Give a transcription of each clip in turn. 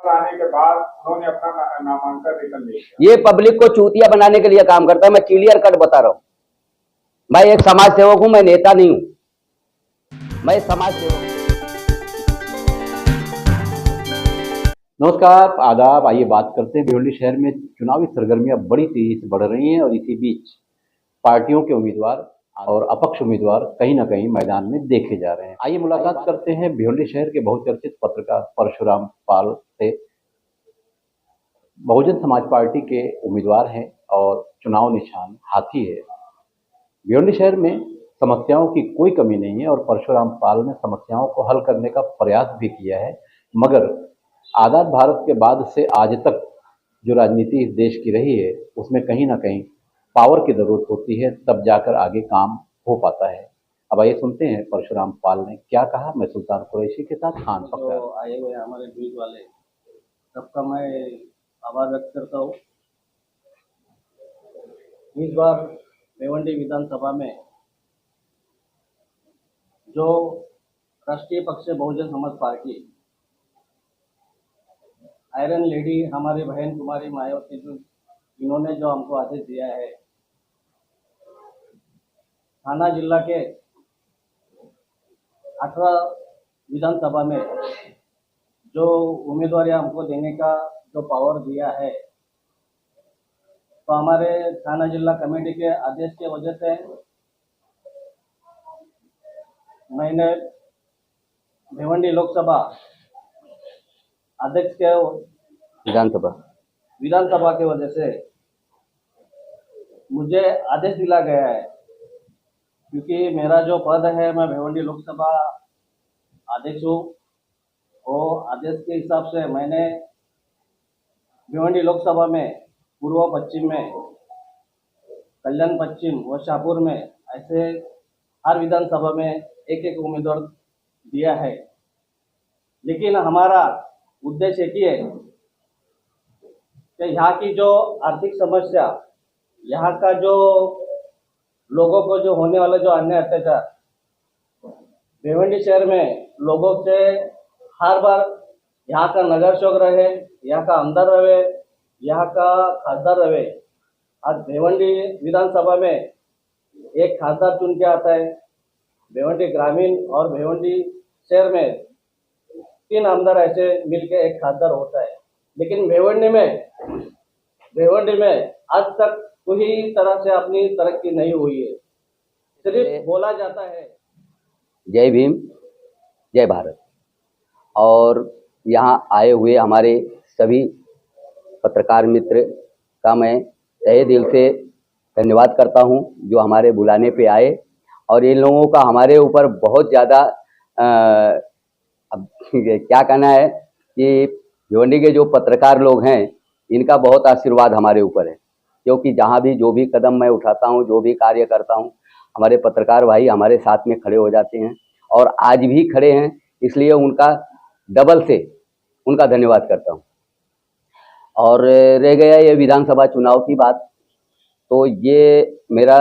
आने के बाद उन्होंने अपना नामांकन रिटर्न ले लिया। ये पब्लिक को चूतिया बनाने के लिए काम करता है। मैं क्लियर कट बता रहा हूं। मैं एक समाज सेवक हूं, मैं नेता नहीं हूं, मैं समाज सेवक हूं। नमस्कार, आदाब। आइए बात करते हैं। भिवंडी शहर में चुनावी सरगर्मियां बड़ी तेजी से बढ़ रही हैं और इसी बीच पार्टियों के उम्मीदवार और अपक्ष उम्मीदवार कहीं ना कहीं मैदान में देखे जा रहे हैं। आइए मुलाकात करते हैं भिवंडी शहर के बहुचर्चित पत्रकार परशुराम पाल से। बहुजन समाज पार्टी के उम्मीदवार हैं और चुनाव निशान हाथी है। भिवंडी शहर में समस्याओं की कोई कमी नहीं है और परशुराम पाल ने समस्याओं को हल करने का प्रयास भी किया है, मगर आज़ाद भारत के बाद से आज तक जो राजनीति इस देश की रही है उसमें कहीं ना कहीं पावर की जरूरत होती है, तब जाकर आगे काम हो पाता है। अब आइए सुनते हैं परशुराम पाल ने क्या कहा। मैं सुल्तान कुरैशी के साथ खान पकड़ा। तो आए हुए हमारे न्यूज वाले सबका मैं आभार व्यक्त करता हूँ। इस बार भिवंडी विधानसभा में जो राष्ट्रीय पक्ष Bahujan Samaj party iron lady हमारी बहन कुमारी मायावती जी, इन्होंने जो हमको आदेश दिया है, थाना जिला के 18 विधानसभा में जो उम्मीदवार हमको देने का जो पावर दिया है, तो हमारे थाना जिला कमेटी के आदेश के वजह से मैंने भिवंडी लोकसभा अध्यक्ष के विधानसभा के वजह से मुझे आदेश दिला गया है, क्योंकि मेरा जो पद है, मैं भिवंडी लोकसभा अध्यक्ष हूँ। वो आदेश के हिसाब से मैंने भिवंडी लोकसभा में पूर्व पश्चिम में, कल्याण पश्चिम व शाहपुर में ऐसे हर विधानसभा में एक एक उम्मीदवार दिया है। लेकिन हमारा उद्देश्य एक ही है कि यहाँ की जो आर्थिक समस्या, यहाँ का जो लोगों को जो होने वाला जो अन्य अत्याचार, भिवंडी शहर में लोगों से हर बार यहाँ का नगर सेवक रहे, यहाँ का आमदार रहे, यहाँ का खासदार रहे। आज भिवंडी विधानसभा में एक खासदार चुन के आता है। भिवंडी ग्रामीण और भिवंडी शहर में 3 आमदार ऐसे मिलके एक खासदार होता है। लेकिन भिवंडी में आज तक कोई तरह से अपनी तरक्की नहीं हुई है, सिर्फ बोला जाता है। जय भीम, जय भारत। और यहाँ आए हुए हमारे सभी पत्रकार मित्र का मैं तहे दिल से धन्यवाद करता हूँ जो हमारे बुलाने पे आए। और इन लोगों का हमारे ऊपर बहुत ज़्यादा अब क्या कहना है कि भिवंडी के जो पत्रकार लोग हैं, इनका बहुत आशीर्वाद हमारे ऊपर है, क्योंकि जहाँ भी जो भी कदम मैं उठाता हूँ, जो भी कार्य करता हूँ, हमारे पत्रकार भाई हमारे साथ में खड़े हो जाते हैं और आज भी खड़े हैं। इसलिए उनका डबल से उनका धन्यवाद करता हूँ। और रह गया ये विधानसभा चुनाव की बात, तो ये मेरा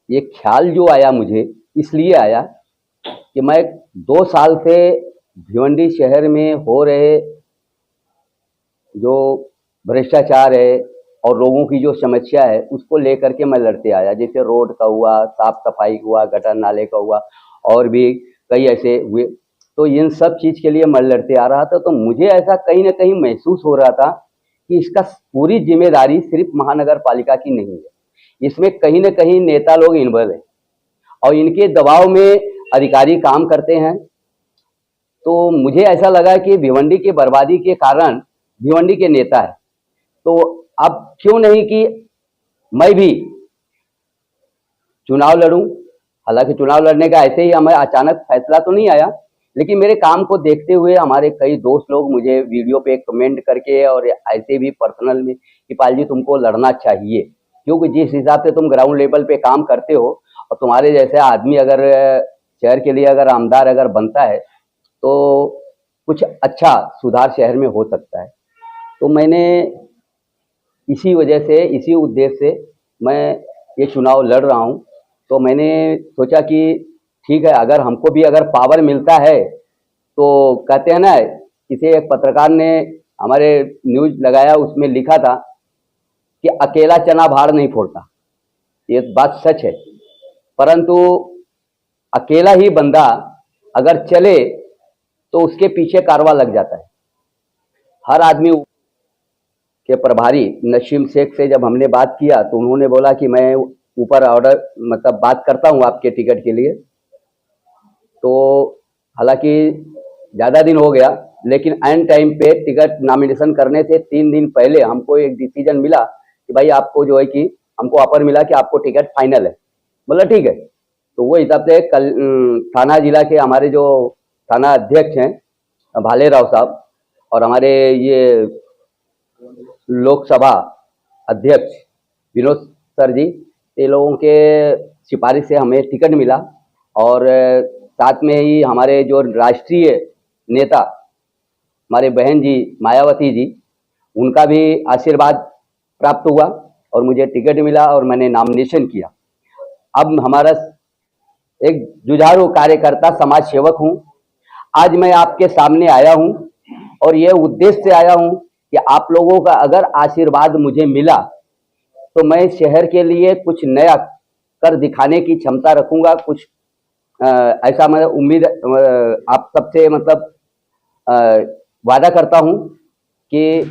ये ख्याल जो आया मुझे, इसलिए आया कि मैं 2 साल से भिवंडी शहर में हो रहे जो भ्रष्टाचार है और लोगों की जो समस्या है उसको लेकर के मैं लड़ते आया। जैसे रोड का हुआ, साफ सफाई हुआ, गटर नाले का हुआ, और भी कई ऐसे हुए। तो इन सब चीज़ के लिए मैं लड़ते आ रहा था। तो मुझे ऐसा कहीं ना कहीं महसूस हो रहा था कि इसका पूरी जिम्मेदारी सिर्फ महानगर पालिका की नहीं है, इसमें कहीं ना कहीं नेता लोग इन्वॉल्व हैं और इनके दबाव में अधिकारी काम करते हैं। तो मुझे ऐसा लगा कि भिवंडी की बर्बादी के कारण भिवंडी के नेता है, तो अब क्यों नहीं कि मैं भी चुनाव लड़ूं। हालांकि चुनाव लड़ने का ऐसे ही हमें अचानक फैसला तो नहीं आया, लेकिन मेरे काम को देखते हुए हमारे कई दोस्त लोग मुझे वीडियो पे कमेंट करके और ऐसे भी पर्सनल में कि पाल जी तुमको लड़ना चाहिए, क्योंकि जिस हिसाब से तुम ग्राउंड लेवल पे काम करते हो और तुम्हारे जैसे आदमी अगर शहर के लिए अगर आमदार अगर बनता है तो कुछ अच्छा सुधार शहर में हो सकता है। तो मैंने इसी वजह से, इसी उद्देश्य से मैं ये चुनाव लड़ रहा हूँ। तो मैंने सोचा कि ठीक है, अगर हमको भी अगर पावर मिलता है तो कहते हैं ना किसी एक पत्रकार ने हमारे न्यूज लगाया, उसमें लिखा था कि अकेला चना भाड़ नहीं फोड़ता। ये बात सच है, परंतु अकेला ही बंदा अगर चले तो उसके पीछे कारवां लग जाता है। हर आदमी के प्रभारी नसीम शेख से जब हमने बात किया तो उन्होंने बोला कि मैं ऊपर ऑर्डर मतलब बात करता हूं आपके टिकट के लिए। तो हालांकि ज़्यादा दिन हो गया, लेकिन एंड टाइम पे टिकट नॉमिनेशन करने से 3 दिन पहले हमको एक डिसीजन मिला कि भाई आपको जो है कि हमको ऑफर मिला कि आपको टिकट फाइनल है। बोला ठीक है। तो वो हिसाब से कल थाना जिला के हमारे जो थाना अध्यक्ष हैं भालेराव साहब और हमारे ये लोकसभा अध्यक्ष विनोद सर जी, ये लोगों के सिफारिश से हमें टिकट मिला। और साथ में ही हमारे जो राष्ट्रीय नेता हमारे बहन जी मायावती जी, उनका भी आशीर्वाद प्राप्त हुआ और मुझे टिकट मिला और मैंने नॉमिनेशन किया। अब हमारा एक जुझारू कार्यकर्ता समाज सेवक हूं। आज मैं आपके सामने आया हूं और ये उद्देश्य से आया हूं कि आप लोगों का अगर आशीर्वाद मुझे मिला तो मैं शहर के लिए कुछ नया कर दिखाने की क्षमता रखूंगा। कुछ ऐसा मैं उम्मीद आप सबसे मतलब वादा करता हूं कि